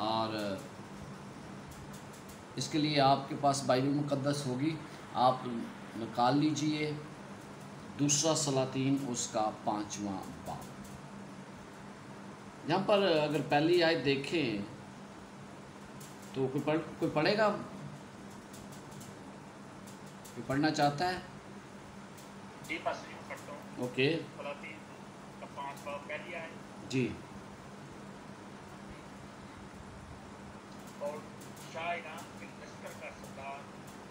اور اس کے لیے آپ کے پاس بائبل مقدس ہوگی، آپ نکال لیجئے دوسرا سلاطین اس کا 5واں باب۔ یہاں پر اگر پہلی آیت دیکھیں تو کوئی پڑھے گا؟ کوئی پڑھنا چاہتا ہے؟ جی پاسٹر جی میں پڑھتا ہوں۔ اوکے سلاطین کا 5 باب پہلی آیت۔ جی۔ اور شاہ ایران کے لشکر کا سردار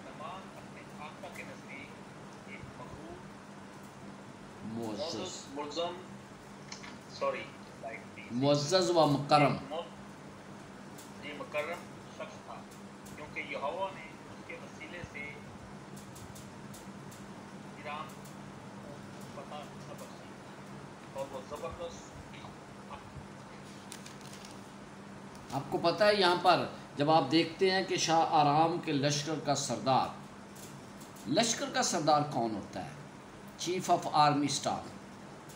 نعمان اپنے آقا کے نزدیک ایک مغرور معزز و مکرم جی مکرم شخص تھا، کیونکہ یہوہ نے اس کے وسیلے سے ایران کو فتح بخشی اور وہ زبردست۔ آپ کو پتہ ہے یہاں پر جب آپ دیکھتے ہیں کہ شاہ آرام کے لشکر کا سردار کون ہوتا ہے؟ Chief of army staff.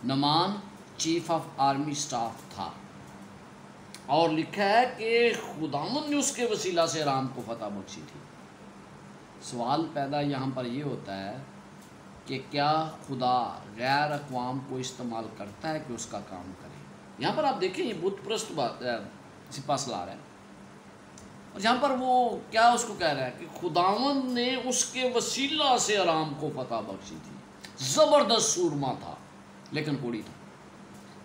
Noman chief of army staff تھا، اور لکھا ہے کہ خداوند نے اس کے وسیلہ سے آرام کو فتح بخشی تھی۔ سوال پیدا یہاں پر یہ ہوتا ہے کہ کیا خدا غیر اقوام کو استعمال کرتا ہے کہ اس کا کام کرے؟ یہاں پر آپ دیکھیں یہ بت پرست سپاہ سالار ہے، اور یہاں پر وہ کیا اس کو کہہ رہا ہے کہ خداوند نے اس کے وسیلہ سے آرام کو فتح بخشی تھی۔ زبردست سورما تھا لیکن کوڑی تھا۔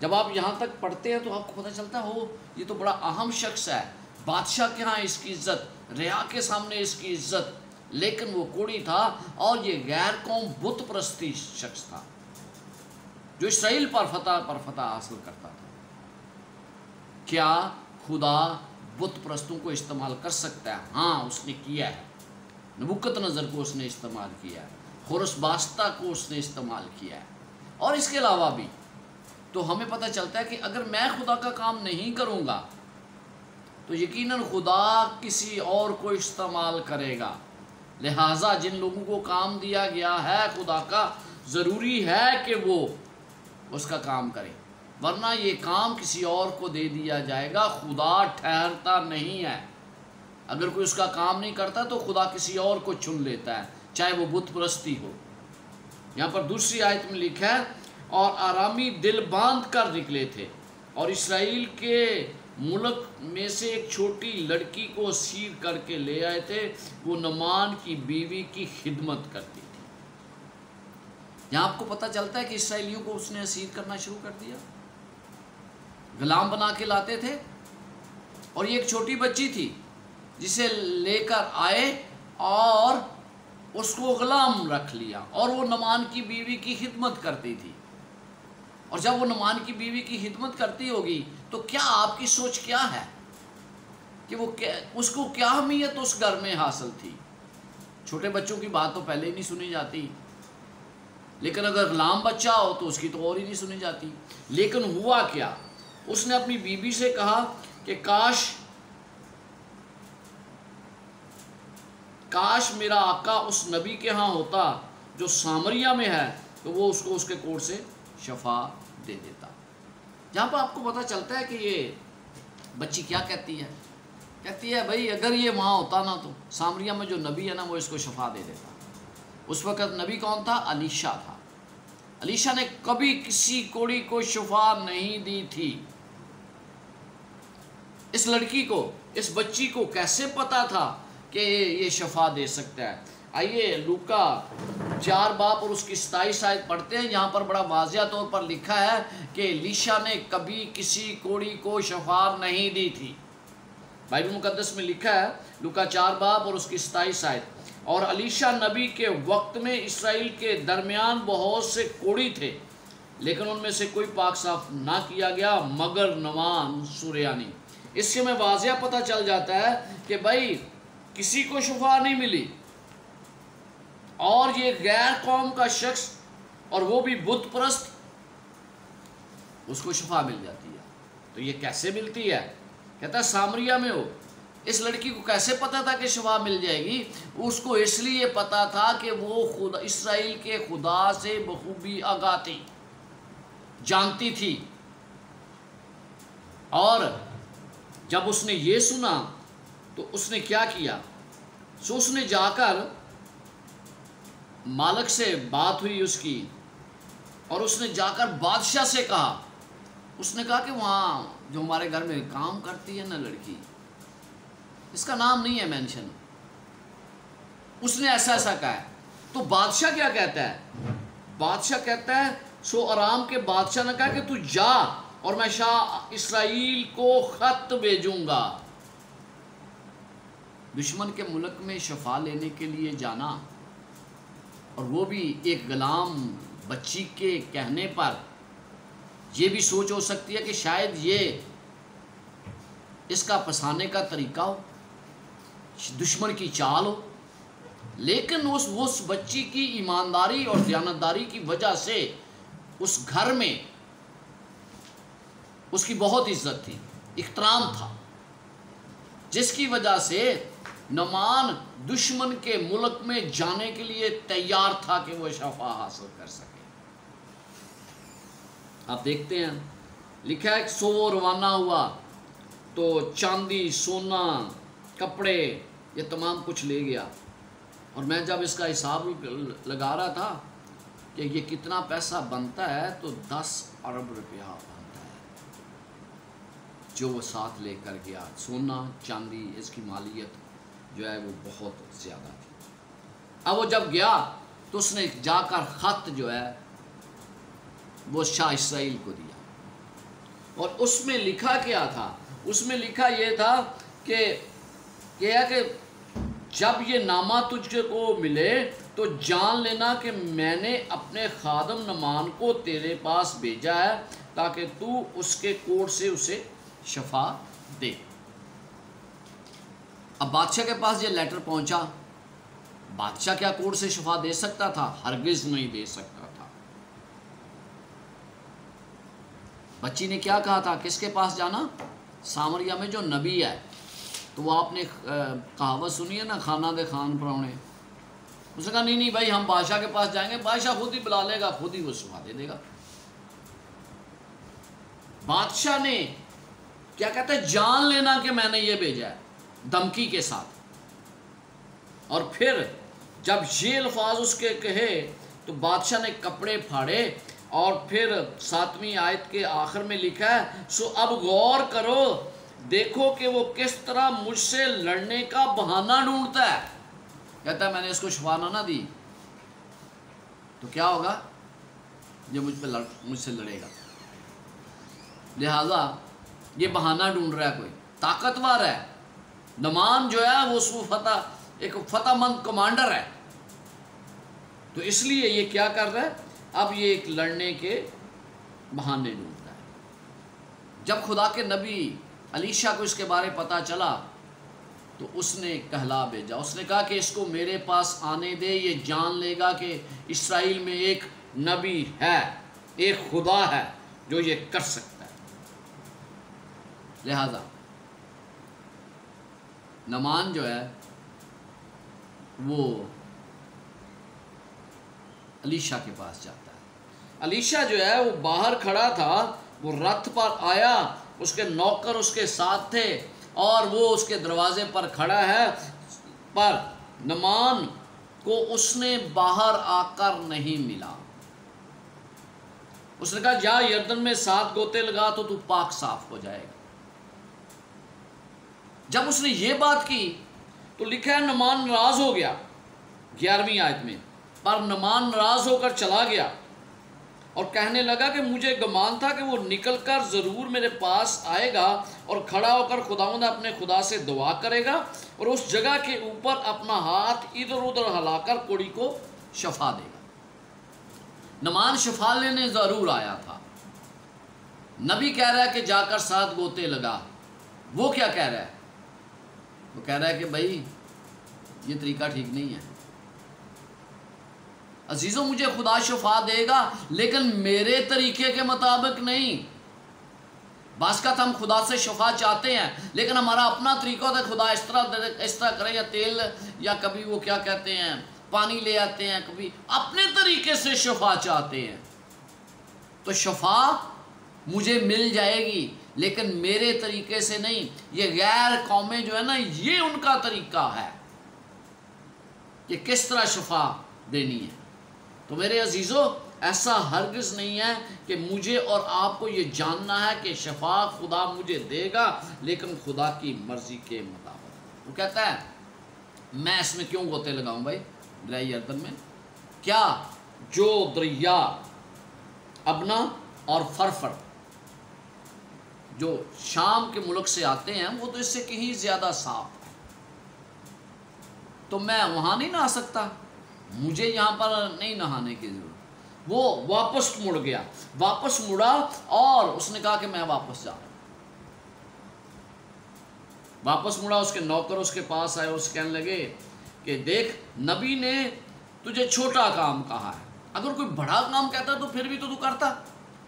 جب آپ یہاں تک پڑھتے ہیں تو آپ کو پتہ چلتا ہے یہ تو بڑا اہم شخص ہے، بادشاہ کے ہاں اس کی عزت، رعایا کے سامنے اس کی عزت، لیکن وہ کوڑی تھا، اور یہ غیر قوم بت پرستی شخص تھا جو اسرائیل پر فتح حاصل کرتا تھا۔ کیا خدا بت پرستوں کو استعمال کر سکتا ہے؟ ہاں اس نے کیا ہے۔ نبوکت نظر کو اس نے استعمال کیا ہے، خورس باستہ کو اس نے استعمال کیا ہے، اور اس کے علاوہ بھی۔ تو ہمیں پتہ چلتا ہے کہ اگر میں خدا کا کام نہیں کروں گا تو یقیناً خدا کسی اور کو استعمال کرے گا۔ لہٰذا جن لوگوں کو کام دیا گیا ہے خدا کا، ضروری ہے کہ وہ اس کا کام کرے، ورنہ یہ کام کسی اور کو دے دیا جائے گا۔ خدا ٹھہرتا نہیں ہے، اگر کوئی اس کا کام نہیں کرتا تو خدا کسی اور کو چن لیتا ہے، چاہے وہ بت پرستی ہو۔ یہاں پر دوسری آیت میں لکھا ہے اور آرامی دل باندھ کر نکلے تھے اور اسرائیل کے ملک میں سے ایک چھوٹی لڑکی کو اسیر کر کے لے آئے تھے، وہ نعمان کی بیوی کی خدمت کرتی تھی۔ یہاں آپ کو پتہ چلتا ہے کہ اسرائیلیوں کو اس نے اسیر کرنا شروع کر دیا، غلام بنا کے لاتے تھے، اور یہ ایک چھوٹی بچی تھی جسے لے کر آئے اور اس کو غلام رکھ لیا، اور وہ نعمان کی بیوی کی خدمت کرتی تھی۔ اور جب وہ نعمان کی بیوی کی خدمت کرتی ہوگی تو کیا آپ کی سوچ کیا ہے کہ اس کو کیا اہمیت اس گھر میں حاصل تھی؟ چھوٹے بچوں کی بات تو پہلے ہی نہیں سنی جاتی، لیکن اگر غلام بچہ ہو تو اس کی تو اور ہی نہیں سنی جاتی۔ لیکن ہوا کیا، اس نے اپنی بیوی سے کہا کہ کاش میرا آقا اس نبی کے ہاں ہوتا جو سامریہ میں ہے، تو وہ اس کو اس کے کوڑ سے شفا دے دیتا۔ جہاں پر آپ کو پتہ چلتا ہے کہ یہ بچی کیا کہتی ہے بھائی اگر یہ وہاں ہوتا نا تو سامریہ میں جو نبی ہے نا وہ اس کو شفا دے دیتا۔ اس وقت نبی کون تھا؟ الیشا تھا۔ الیشا نے کبھی کسی کوڑی کو شفا نہیں دی تھی۔ اس لڑکی کو، اس بچی کو کیسے پتا تھا کہ یہ شفا دے سکتا ہے؟ آئیے لوکا 4 باب اور اس کی 27 آیت پڑھتے ہیں۔ یہاں پر بڑا واضح طور پر لکھا ہے کہ الیشا نے کبھی کسی کوڑی کو شفا نہیں دی تھی۔ بائبل مقدس میں لکھا ہے لوکا 4 باب اور اس کی 27 آیت، اور الیشا نبی کے وقت میں اسرائیل کے درمیان بہت سے کوڑی تھے، لیکن ان میں سے کوئی پاک صاف نہ کیا گیا مگر نعمان سوریانی۔ اس سے میں واضح پتہ چل جاتا ہے کہ بھائی کسی کو شفا نہیں ملی، اور یہ غیر قوم کا شخص اور وہ بھی بت پرست، اس کو شفا مل جاتی ہے۔ تو یہ کیسے ملتی ہے؟ کہتا ہے سامریہ میں ہو۔ اس لڑکی کو کیسے پتا تھا کہ شفا مل جائے گی؟ اس کو اس لیے پتا تھا کہ وہ اسرائیل کے خدا سے بخوبی آگاہ تھی، جانتی تھی، اور جب اس نے یہ سنا تو اس نے کیا کیا؟ سو اس نے جا کر مالک سے بات ہوئی اس کی، اور اس نے جا کر بادشاہ سے کہا، اس نے کہا کہ وہاں جو ہمارے گھر میں کام کرتی ہے نا لڑکی، اس کا نام نہیں ہے مینشن، اس نے ایسا ایسا کہا ہے۔ تو بادشاہ کیا کہتا ہے؟ بادشاہ کہتا ہے، سو آرام کے بادشاہ نے کہا کہ تو جا اور میں شاہ اسرائیل کو خط بھیجوں گا۔ دشمن کے ملک میں شفا لینے کے لیے جانا، اور وہ بھی ایک غلام بچی کے کہنے پر، یہ بھی سوچ ہو سکتی ہے کہ شاید یہ اس کا پھنسانے کا طریقہ ہو، دشمن کی چال ہو، لیکن اس بچی کی ایمانداری اور دیانتداری کی وجہ سے اس گھر میں اس کی بہت عزت تھی، احترام تھا، جس کی وجہ سے نعمان دشمن کے ملک میں جانے کے لیے تیار تھا کہ وہ شفا حاصل کر سکے۔ آپ دیکھتے ہیں لکھا ہے کہ سو وہ روانہ ہوا تو چاندی، سونا، کپڑے، یہ تمام کچھ لے گیا۔ اور میں جب اس کا حساب لگا رہا تھا کہ یہ کتنا پیسہ بنتا ہے، تو 10 ارب روپیہ بنتا ہے جو وہ ساتھ لے کر گیا۔ سونا چاندی اس کی مالیت جو ہے وہ بہت زیادہ تھی۔ اب وہ جب گیا تو اس نے جا کر خط جو ہے وہ شاہ اسرائیل کو دیا، اور اس میں لکھا کیا تھا؟ اس میں لکھا یہ تھا کہ جب یہ نامہ تجھ کو ملے تو جان لینا کہ میں نے اپنے خادم نعمان کو تیرے پاس بھیجا ہے تاکہ تو اس کے کوڑ سے اسے شفا دے۔ اب بادشاہ کے پاس یہ لیٹر پہنچا، بادشاہ کیا کوڑ سے شفا دے سکتا تھا؟ ہرگز نہیں دے سکتا تھا۔ بچی نے کیا کہا تھا؟ کس کے پاس جانا؟ سامریا میں جو نبی ہے۔ تو وہ آپ نے کہاوت سنی ہے نا، کھانا دے خان پراؤنے۔ اس نے کہا نہیں بھائی، ہم بادشاہ کے پاس جائیں گے، بادشاہ خود ہی بلا لے گا، خود ہی وہ شفا دے دے گا۔ بادشاہ نے کیا کہتا ہے؟ جان لینا کہ میں نے یہ بھیجا ہے، دھمکی کے ساتھ۔ اور پھر جب یہ الفاظ اس کے کہے تو بادشاہ نے کپڑے پھاڑے، اور پھر 7ویں آیت کے آخر میں لکھا ہے، سو اب غور کرو، دیکھو کہ وہ کس طرح مجھ سے لڑنے کا بہانہ ڈھونڈتا ہے۔ کہتا ہے میں نے اس کو شفا نہ دی تو کیا ہوگا؟ یہ مجھ سے لڑے گا، لہذا یہ بہانہ ڈھونڈ رہا ہے، کوئی طاقتور ہے۔ نعمان جو ہے وہ ایک فتح مند کمانڈر ہے، تو اس لیے یہ کیا کر رہا ہے؟ اب یہ ایک لڑنے کے بہانے ڈھونڈتا ہے۔ جب خدا کے نبی الیشا کو اس کے بارے پتہ چلا تو اس نے کہلا بھیجا، اس نے کہا کہ اس کو میرے پاس آنے دے، یہ جان لے گا کہ اسرائیل میں ایک نبی ہے، ایک خدا ہے جو یہ کر سکتا ہے۔ لہذا نعمان جو ہے وہ الیشا کے پاس جاتا ہے۔ الیشا جو ہے وہ باہر کھڑا تھا، وہ رتھ پر آیا، اس کے نوکر اس کے ساتھ تھے، اور وہ اس کے دروازے پر کھڑا ہے، پر نعمان کو اس نے باہر آ کر نہیں ملا۔ اس نے کہا جا یردن میں 7 گوتے لگا تو پاک صاف ہو جائے گا۔ جب اس نے یہ بات کی تو لکھا ہے نعمان ناراض ہو گیا، 11ویں آیت میں، پر نعمان ناراض ہو کر چلا گیا اور کہنے لگا کہ مجھے گمان تھا کہ وہ نکل کر ضرور میرے پاس آئے گا اور کھڑا ہو کر خداوند اپنے خدا سے دعا کرے گا اور اس جگہ کے اوپر اپنا ہاتھ ادھر ادھر ہلا کر کوڑی کو شفا دے گا۔ نعمان شفا لینے ضرور آیا تھا۔ نبی کہہ رہا ہے کہ جا کر 7 گوتے لگا، وہ کیا کہہ رہا ہے؟ وہ کہہ رہا ہے کہ بھائی یہ طریقہ ٹھیک نہیں ہے، عزیزوں مجھے خدا شفا دے گا لیکن میرے طریقے کے مطابق نہیں۔ بعض کا ہم خدا سے شفا چاہتے ہیں لیکن ہمارا اپنا طریقہ ہوتا ہے، خدا اس طرح کرے، یا تیل، یا کبھی وہ کیا کہتے ہیں پانی لے آتے ہیں، کبھی اپنے طریقے سے شفا چاہتے ہیں۔ تو شفا مجھے مل جائے گی لیکن میرے طریقے سے نہیں. یہ غیر قومیں جو ہے نا، یہ ان کا طریقہ ہے کہ کس طرح شفا دینی ہے. تو میرے عزیزو، ایسا ہرگز نہیں ہے کہ مجھے اور آپ کو یہ جاننا ہے کہ شفا خدا مجھے دے گا، لیکن خدا کی مرضی کے مطابق. وہ کہتا ہے میں اس میں کیوں غوطے لگاؤں بھائی دریائے اردن میں؟ کیا جو دریا ابنا اور فرفر جو شام کے ملک سے آتے ہیں وہ تو اس سے کہیں زیادہ صاف ہے، تو میں وہاں نہیں نہا سکتا، مجھے یہاں پر نہیں نہانے کی ضرورت. وہ واپس مڑ گیا، واپس مڑا اور اس نے کہا کہ میں واپس جا رہا ہوں. واپس مڑا، اس کے نوکر اس کے پاس آئے، اس کہنے لگے کہ دیکھ نبی نے تجھے چھوٹا کام کہا ہے، اگر کوئی بڑا کام کہتا تو پھر بھی تو کرتا،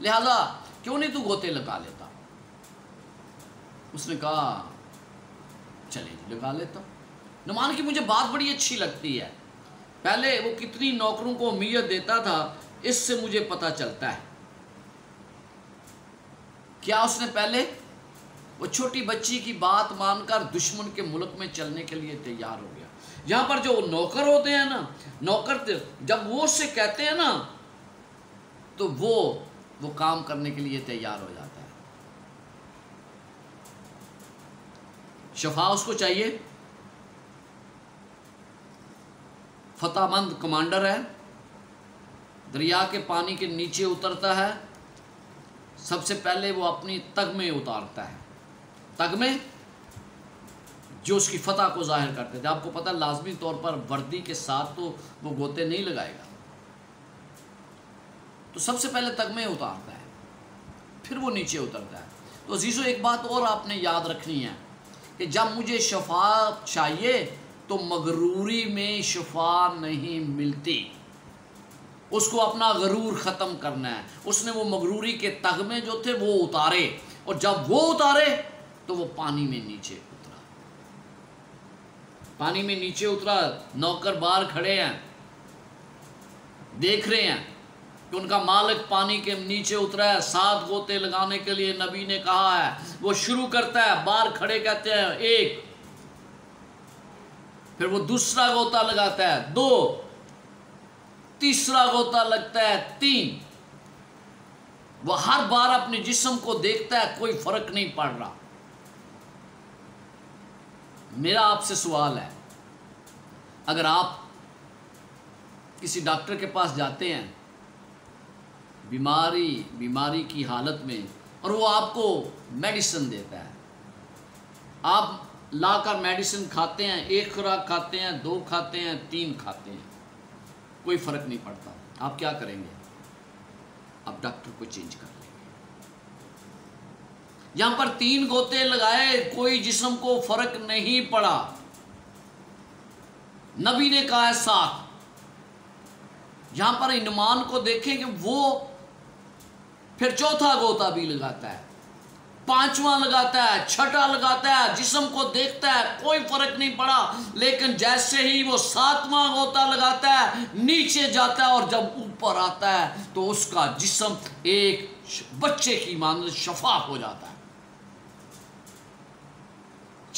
لہذا کیوں نہیں تو غوطے لگا لیتا؟ اس نے کہا چلے جی لگا لیتا. نعمان کی مجھے بات بڑی اچھی لگتی ہے. پہلے وہ کتنی نوکروں کو امیت دیتا تھا، اس سے مجھے پتہ چلتا ہے. کیا اس نے پہلے وہ چھوٹی بچی کی بات مان کر دشمن کے ملک میں چلنے کے لیے تیار ہو گیا. یہاں پر جو نوکر ہوتے ہیں نا، نوکر جب وہ اس سے کہتے ہیں نا تو وہ کام کرنے کے لیے تیار ہو جاتا ہے. شفا اس کو چاہیے، فتح مند کمانڈر ہے، دریا کے پانی کے نیچے اترتا ہے. سب سے پہلے وہ اپنی تگمے اتارتا ہے، تگمے جو اس کی فتح کو ظاہر کرتے تھے. آپ کو پتہ لازمی طور پر وردی کے ساتھ تو وہ غوطے نہیں لگائے گا، تو سب سے پہلے تگمے اتارتا ہے، پھر وہ نیچے اترتا ہے. تو عزیزو ایک بات اور آپ نے یاد رکھنی ہے کہ جب مجھے شفا چاہیے تو مغروری میں شفا نہیں ملتی. اس کو اپنا غرور ختم کرنا ہے. اس نے وہ مغروری کے تغمے جو تھے وہ اتارے، اور جب وہ اتارے تو وہ پانی میں نیچے اترا. پانی میں نیچے اترا. نوکر باہر کھڑے ہیں، دیکھ رہے ہیں کہ ان کا مالک پانی کے نیچے اترا ہے. 7 غوطے لگانے کے لیے نبی نے کہا ہے. وہ شروع کرتا ہے، باہر کھڑے کہتے ہیں 1، پھر وہ دوسرا غوطہ لگاتا ہے 2، تیسرا غوطہ لگتا ہے 3. وہ ہر بار اپنے جسم کو دیکھتا ہے، کوئی فرق نہیں پڑ رہا. میرا آپ سے سوال ہے، اگر آپ کسی ڈاکٹر کے پاس جاتے ہیں بیماری کی حالت میں، اور وہ آپ کو میڈیسن دیتا ہے، آپ لا کر میڈیسن کھاتے ہیں، 1 خوراک کھاتے ہیں، 2 کھاتے ہیں، 3 کھاتے ہیں، کوئی فرق نہیں پڑتا، آپ کیا کریں گے؟ آپ ڈاکٹر کو چینج کر لیں گے. یہاں پر 3 غوطے لگائے، کوئی جسم کو فرق نہیں پڑا. نبی نے کہا ہے 7. یہاں پر نعمان کو دیکھیں کہ وہ پھر چوتھا غوطہ بھی لگاتا ہے، 5واں لگاتا ہے، 6واں لگاتا ہے، جسم کو دیکھتا ہے، کوئی فرق نہیں پڑا. لیکن جیسے ہی وہ 7واں غوطہ لگاتا ہے، نیچے جاتا ہے، اور جب اوپر آتا ہے تو اس کا جسم ایک بچے کی مانند شفاف ہو جاتا ہے.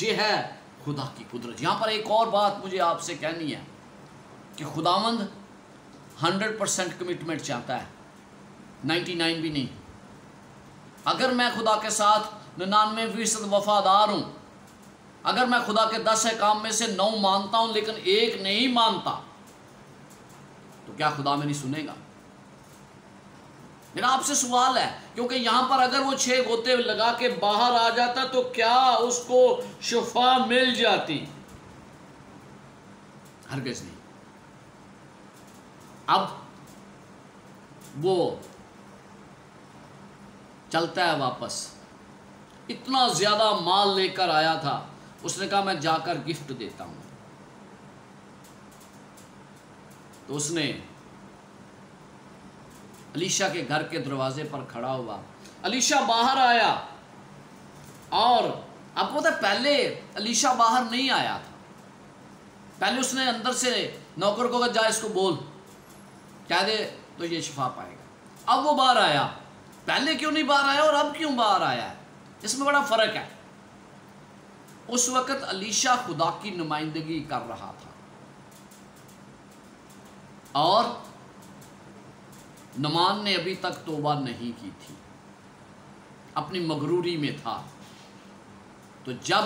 یہ ہے خدا کی قدرت. یہاں پر ایک اور بات مجھے آپ سے کہنی ہے کہ خداوند 100% کمٹمنٹ چاہتا ہے، 99 بھی نہیں. اگر میں خدا کے ساتھ 99% وفادار ہوں، اگر میں خدا کے 10 احکام میں سے 9 مانتا ہوں لیکن 1 نہیں مانتا، تو کیا خدا میری سنے گا؟ میرا آپ سے سوال ہے، کیونکہ یہاں پر اگر وہ 6 غوطے لگا کے باہر آ جاتا تو کیا اس کو شفا مل جاتی؟ ہرگز نہیں. اب وہ چلتا ہے واپس، اتنا زیادہ مال لے کر آیا تھا. اس نے کہا میں جا کر گفٹ دیتا ہوں. تو اس نے علیشا کے گھر کے دروازے پر کھڑا ہوا. علیشا باہر آیا، اور آپ کو پتا ہے پہلے علیشا باہر نہیں آیا تھا. پہلے اس نے اندر سے نوکر کو کہا جا اس کو بول کہہ دے تو یہ شفا پائے گا. اب وہ باہر آیا. پہلے کیوں نہیں باہر آیا اور اب کیوں باہر آیا ہے؟ اس میں بڑا فرق ہے. اس وقت علیشہ خدا کی نمائندگی کر رہا تھا اور نعمان نے ابھی تک توبہ نہیں کی تھی، اپنی مغروری میں تھا. تو جب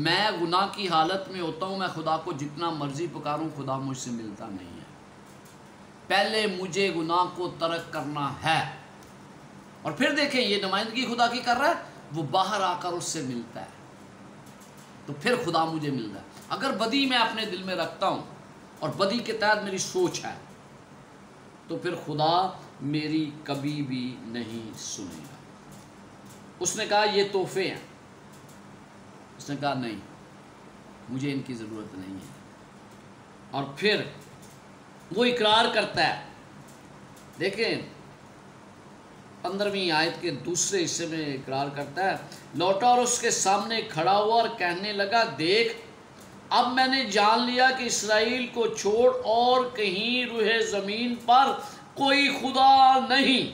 میں گناہ کی حالت میں ہوتا ہوں، میں خدا کو جتنا مرضی پکاروں، خدا مجھ سے ملتا نہیں ہے. پہلے مجھے گناہ کو ترک کرنا ہے. اور پھر دیکھیں یہ نمائندگی خدا کی کر رہا ہے، وہ باہر آ کر اس سے ملتا ہے، تو پھر خدا مجھے ملتا ہے. اگر بدی میں اپنے دل میں رکھتا ہوں اور بدی کے تحت میری سوچ ہے، تو پھر خدا میری کبھی بھی نہیں سنے گا. اس نے کہا یہ تحفے ہیں. اس نے کہا نہیں، مجھے ان کی ضرورت نہیں ہے. اور پھر وہ اقرار کرتا ہے. دیکھیں 15ویں آیت کے دوسرے حصے میں اقرار کرتا ہے، لوٹا اور اس کے سامنے کھڑا ہوا اور کہنے لگا، دیکھ اب میں نے جان لیا کہ اسرائیل کو چھوڑ اور کہیں روئے زمین پر کوئی خدا نہیں،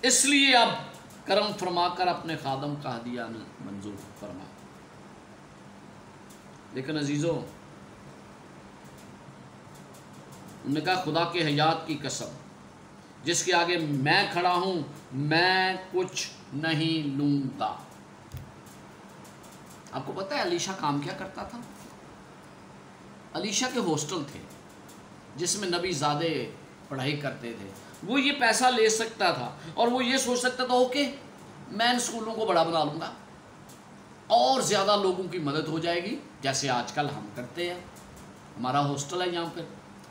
اس لیے اب کرم فرما کر اپنے خادم کا ہدیہ منظور فرما. لیکن عزیزو، انہوں نے کہا خدا کے حیات کی قسم جس کے آگے میں کھڑا ہوں، میں کچھ نہیں لوں گا. آپ کو پتہ ہے علیشہ کام کیا کرتا تھا؟ علیشہ کے ہاسٹل تھے جس میں نبی زادے پڑھائی کرتے تھے. وہ یہ پیسہ لے سکتا تھا اور وہ یہ سوچ سکتا تھا اوکے میں ان اسکولوں کو بڑا بنا لوں گا اور زیادہ لوگوں کی مدد ہو جائے گی، جیسے آج کل ہم کرتے ہیں. ہمارا ہاسٹل ہے یہاں پر،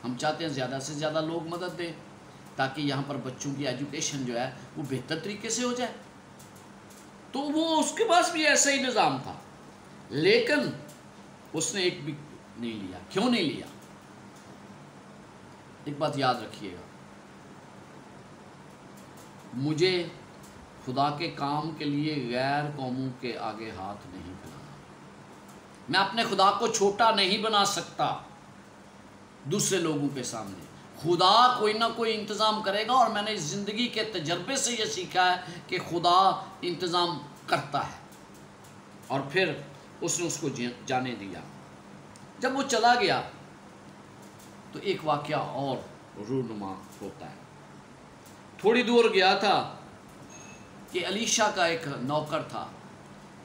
ہم چاہتے ہیں زیادہ سے زیادہ لوگ مدد دیں تاکہ یہاں پر بچوں کی ایجوکیشن جو ہے وہ بہتر طریقے سے ہو جائے. تو وہ اس کے پاس بھی ایسا ہی نظام تھا، لیکن اس نے ایک بھی نہیں لیا. کیوں نہیں لیا؟ ایک بات یاد رکھیے گا، مجھے خدا کے کام کے لیے غیر قوموں کے آگے ہاتھ نہیں پھیلانا. میں اپنے خدا کو چھوٹا نہیں بنا سکتا دوسرے لوگوں کے سامنے. خدا کوئی نہ کوئی انتظام کرے گا، اور میں نے اس زندگی کے تجربے سے یہ سیکھا ہے کہ خدا انتظام کرتا ہے. اور پھر اس نے اس کو جانے دیا. جب وہ چلا گیا تو ایک واقعہ اور رونما ہوتا ہے. تھوڑی دور گیا تھا کہ علیشہ کا ایک نوکر تھا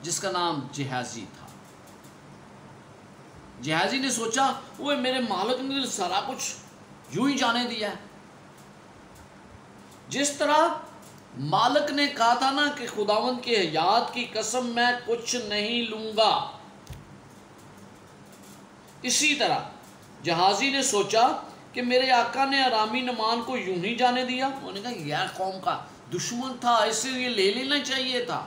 جس کا نام جہازی تھا. جہازی نے سوچا وہ میرے مالک نے سارا کچھ یوں ہی جانے دیا ہے. جس طرح مالک نے کہا تھا نا کہ خداوند کی حیات کی قسم میں کچھ نہیں لوں گا، اسی طرح جہازی نے سوچا کہ میرے آقا نے ارامی نعمان کو یوں ہی جانے دیا. انہوں نے کہا یہ قوم کا دشمن تھا، اس لیے لے لینا چاہیے تھا،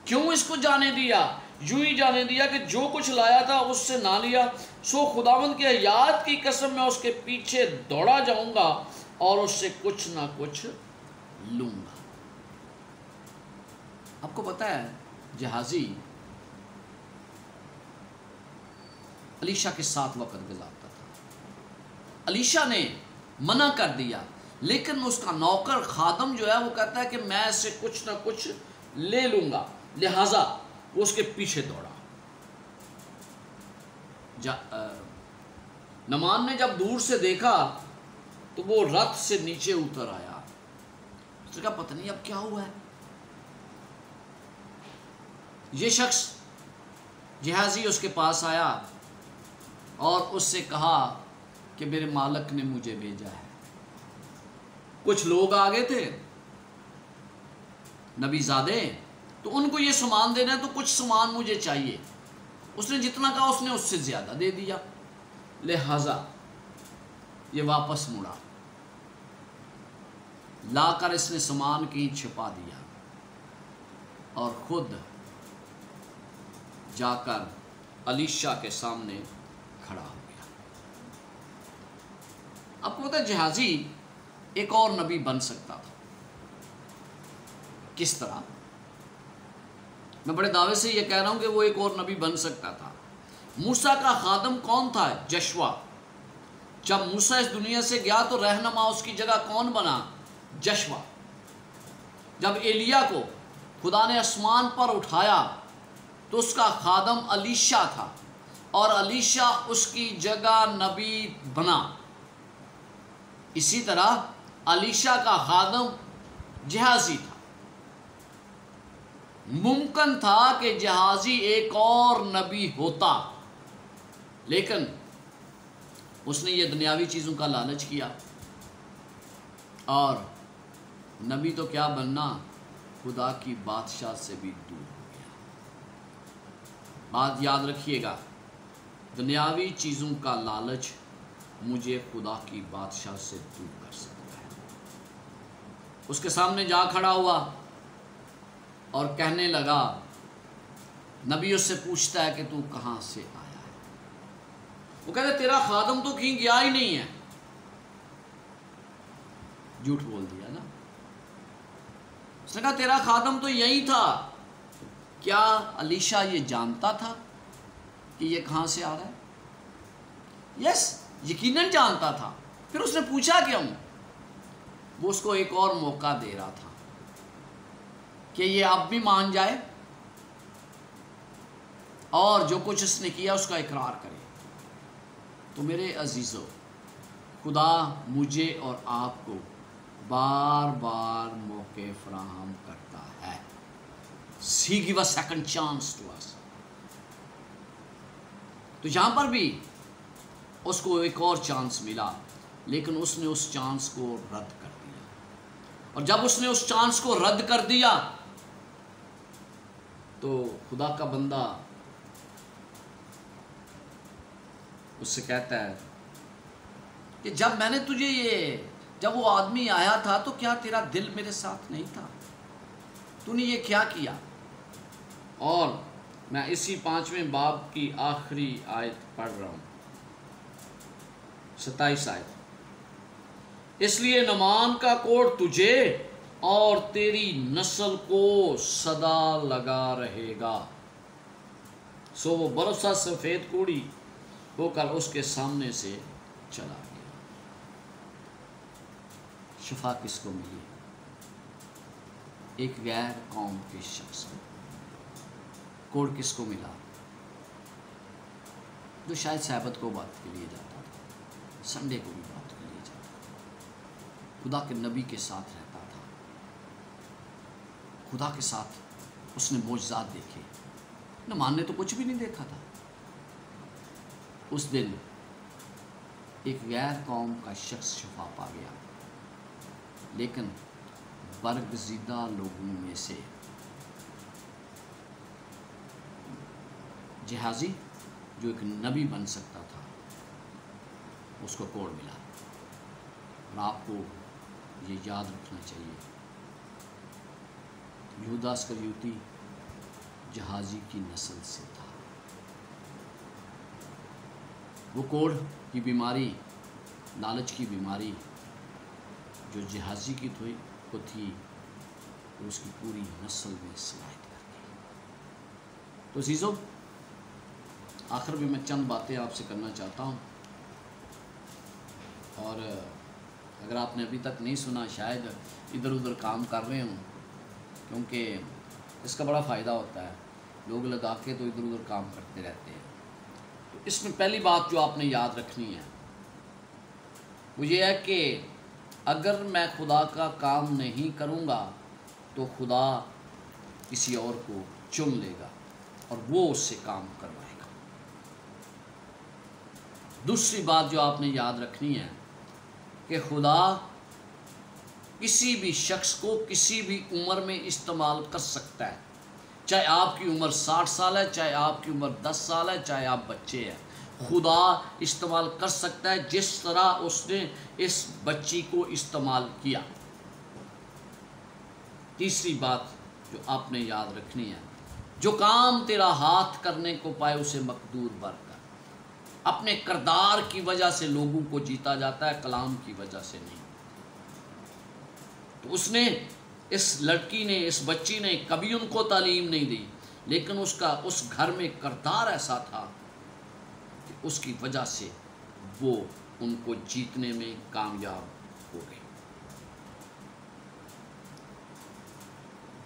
کیوں اس کو جانے دیا؟ یوں ہی جانے دیا کہ جو کچھ لایا تھا اس سے نہ لیا. سو خداوند کی حیات کی قسم میں اس کے پیچھے دوڑا جاؤں گا اور اس سے کچھ نہ کچھ لوں گا. آپ کو پتہ ہے جہازی علیشہ کے ساتھ وقت گزارتا تھا. علیشہ نے منع کر دیا، لیکن اس کا نوکر خادم جو ہے وہ کہتا ہے کہ میں اس سے کچھ نہ کچھ لے لوں گا، لہذا وہ اس کے پیچھے دوڑا. نعمان نے جب دور سے دیکھا تو وہ رتھ سے نیچے اتر آیا. اس نے کہا پتہ نہیں اب کیا ہوا ہے. یہ شخص جہازی اس کے پاس آیا اور اس سے کہا کہ میرے مالک نے مجھے بھیجا ہے. کچھ لوگ آگے تھے نبی زادے، تو ان کو یہ سامان دینا ہے تو کچھ سامان مجھے چاہیے. اس نے جتنا کہا اس نے اس سے زیادہ دے دیا، لہذا یہ واپس مڑا. لا کر اس نے سامان کہیں چھپا دیا اور خود جا کر علیشہ کے سامنے کھڑا ہو گیا. آپ کو پتہ ہے جہازی ایک اور نبی بن سکتا تھا. کس طرح؟ میں بڑے دعوے سے یہ کہہ رہا ہوں کہ وہ ایک اور نبی بن سکتا تھا. موسیٰ کا خادم کون تھا؟ جشوا. جب موسیٰ اس دنیا سے گیا تو رہنما اس کی جگہ کون بنا؟ جشوا. جب ایلیا کو خدا نے آسمان پر اٹھایا تو اس کا خادم الیشا تھا، اور الیشا اس کی جگہ نبی بنا۔ اسی طرح الیشا کا خادم جہازی تھا۔ ممکن تھا کہ جہازی ایک اور نبی ہوتا، لیکن اس نے یہ دنیاوی چیزوں کا لالچ کیا، اور نبی تو کیا بننا، خدا کی بادشاہ سے بھی دور ہو گیا۔ بات یاد رکھیے گا، دنیاوی چیزوں کا لالچ مجھے خدا کی بادشاہ سے دور کر سکتا ہے۔ اس کے سامنے جا کھڑا ہوا اور کہنے لگا، نبی اس سے پوچھتا ہے کہ تو کہاں سے آیا ہے؟ وہ کہتا ہے تیرا خادم تو کہیں گیا ہی نہیں ہے۔ جھوٹ بول دیا نا۔ اس نے کہا تیرا خادم تو یہی تھا۔ کیا الیشا یہ جانتا تھا کہ یہ کہاں سے آ رہا ہے؟ یس، یقیناً جانتا تھا۔ پھر اس نے پوچھا کیوں؟ وہ اس کو ایک اور موقع دے رہا تھا کہ یہ اب بھی مان جائے اور جو کچھ اس نے کیا اس کا اقرار کرے۔ تو میرے عزیزو، خدا مجھے اور آپ کو بار بار موقع فراہم کرتا ہے۔ He give a second chance to us۔ تو یہاں پر بھی اس کو ایک اور چانس ملا، لیکن اس نے اس چانس کو رد کر دیا، اور جب اس نے اس چانس کو رد کر دیا تو خدا کا بندہ اس سے کہتا ہے کہ جب میں نے تجھے جب وہ آدمی آیا تھا تو کیا تیرا دل میرے ساتھ نہیں تھا؟ تو نے یہ کیا کیا؟ اور میں اسی 5ویں باب کی آخری آیت پڑھ رہا ہوں، 27 آیت۔ اس لیے نعمان کا کوڑ تجھے اور تیری نسل کو سدا لگا رہے گا۔ سو وہ برسا سفید کوڑی ہو کر اس کے سامنے سے چلا گیا۔ شفا کس کو ملی؟ ایک غیر قوم کے شخص کو۔ کوڑ کس کو ملا؟ جو شاید سبت کو بات کے لیے جاتا تھا، سنڈے کو بھی بات کے لیے جاتا تھا، خدا کے نبی کے ساتھ رہتا تھا، خدا کے ساتھ اس نے معجزات دیکھے۔ نعمان نے تو کچھ بھی نہیں دیکھا تھا۔ اس دن ایک غیر قوم کا شخص شفا پا گیا، لیکن برگزیدہ لوگوں میں سے جہازی جو ایک نبی بن سکتا تھا، اس کو کوڑ ملا۔ اور آپ کو یہ یاد رکھنا چاہیے، یہودا اسکریوتی جہازی کی نسل سے تھا۔ وہ کوڑ کی بیماری، لالچ کی بیماری جو جہازی کی تھی، وہ اس کی پوری نسل میں سرایت کر گئی۔ تو عزیزو، آخر میں چند باتیں آپ سے کرنا چاہتا ہوں، اور اگر آپ نے ابھی تک نہیں سنا، شاید ادھر ادھر کام کر رہے ہوں، کیونکہ اس کا بڑا فائدہ ہوتا ہے، لوگ لگا کے تو ادھر ادھر کام کرتے رہتے ہیں۔ تو اس میں پہلی بات جو آپ نے یاد رکھنی ہے وہ یہ ہے کہ اگر میں خدا کا کام نہیں کروں گا تو خدا کسی اور کو چن لے گا اور وہ اس سے کام کروائے گا۔ دوسری بات جو آپ نے یاد رکھنی ہے کہ خدا کسی بھی شخص کو کسی بھی عمر میں استعمال کر سکتا ہے، چاہے آپ کی عمر 60 سال ہے، چاہے آپ کی عمر 10 سال ہے، چاہے آپ بچے ہیں، خدا استعمال کر سکتا ہے جس طرح اس نے اس بچی کو استعمال کیا۔ تیسری بات جو آپ نے یاد رکھنی ہے، جو کام تیرا ہاتھ کرنے کو پائے اسے مقدور بر کر۔ اپنے کردار کی وجہ سے لوگوں کو جیتا جاتا ہے، کلام کی وجہ سے نہیں۔ تو اس نے، اس لڑکی نے، اس بچی نے کبھی ان کو تعلیم نہیں دی، لیکن اس کا اس گھر میں کردار ایسا تھا کہ اس کی وجہ سے وہ ان کو جیتنے میں کامیاب ہو گئی۔